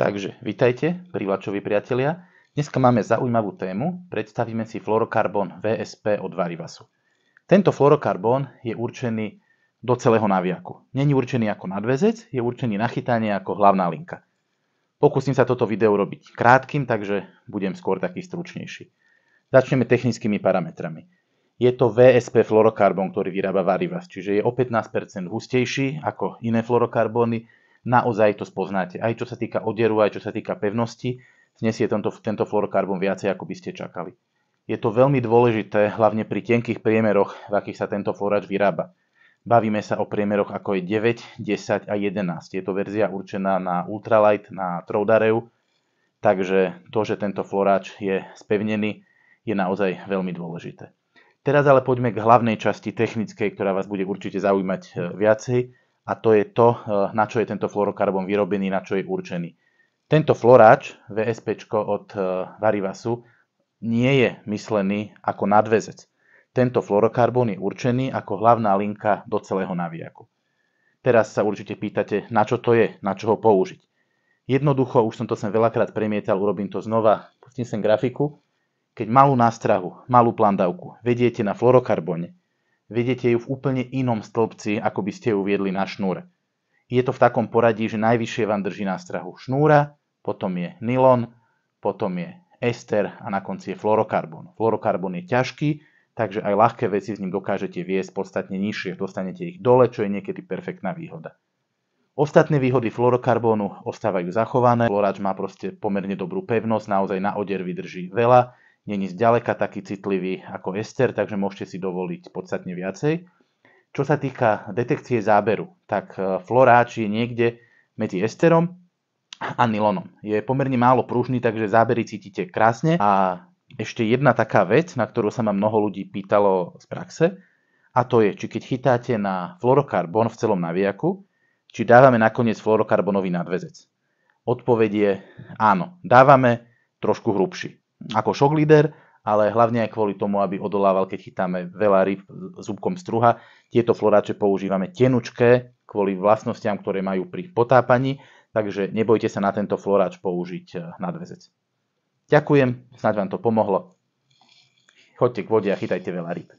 Takže, vitajte, prívačoví priatelia. Dneska máme zaujímavú tému. Predstavíme si fluorokarbon VSP od Varivasu. Tento fluorokarbon je určený do celého naviaku. Není určený ako nadväzec, je určený na chytanie ako hlavná linka. Pokúsim sa toto video robiť krátkym, takže budem skôr taký stručnejší. Začneme technickými parametrami. Je to VSP fluorokarbon, ktorý vyrába Varivas, čiže je o 15% hustejší ako iné fluorokarbóny. Naozaj to spoznáte. Aj čo sa týka odieru, aj čo sa týka pevnosti, znesie tento fluorokarbon viacej, ako by ste čakali. Je to veľmi dôležité, hlavne pri tenkých priemeroch, v akých sa tento fluoráč vyrába. Bavíme sa o priemeroch ako je 9, 10 a 11. Je to verzia určená na ultralight, na Troudareu, takže to, že tento fluoráč je spevnený, je naozaj veľmi dôležité. Teraz ale poďme k hlavnej časti technickej, ktorá vás bude určite zaujímať viacej. A to je to, na čo je tento fluorokarbon vyrobený, na čo je určený. Tento fluoráč VSP od Varivasu nie je myslený ako nadväzec. Tento fluorokarbon je určený ako hlavná linka do celého naviaku. Teraz sa určite pýtate, na čo to je, na čo ho použiť. Jednoducho, už som to sem veľakrát premietal, urobím to znova, pustím sem grafiku. Keď malú nástrahu, malú plandavku vediete na fluorokarbone, vidíte ju v úplne inom stĺpci, ako by ste ju viedli na šnúre. Je to v takom poradí, že najvyššie vám drží nástrahu šnúra, potom je nylon, potom je ester a na konci je fluorokarbon. Fluorokarbon je ťažký, takže aj ľahké veci s ním dokážete viesť podstatne nižšie. Dostanete ich dole, čo je niekedy perfektná výhoda. Ostatné výhody fluorokarbónu ostávajú zachované. Fluoráč má proste pomerne dobrú pevnosť, naozaj na odier vydrží veľa. Není zďaleka taký citlivý ako ester, takže môžete si dovoliť podstatne viacej. Čo sa týka detekcie záberu, tak fluoráč je niekde medzi esterom a nylonom. Je pomerne málo pružný, takže zábery cítite krásne. A ešte jedna taká vec, na ktorú sa ma mnoho ľudí pýtalo z praxe, a to je, či keď chytáte na fluorokarbon v celom naviaku, či dávame nakoniec fluorokarbonový nadväzec. Odpoveď je áno, dávame trošku hrubší. Ako shock leader, ale hlavne aj kvôli tomu, aby odolával, keď chytáme veľa rýb zúbkom struha. Tieto fluoráče používame tenučké kvôli vlastnostiam, ktoré majú pri potápaní, takže nebojte sa na tento fluoráč použiť nadväzec. Ďakujem, snáď vám to pomohlo. Choďte k vode a chytajte veľa rýb.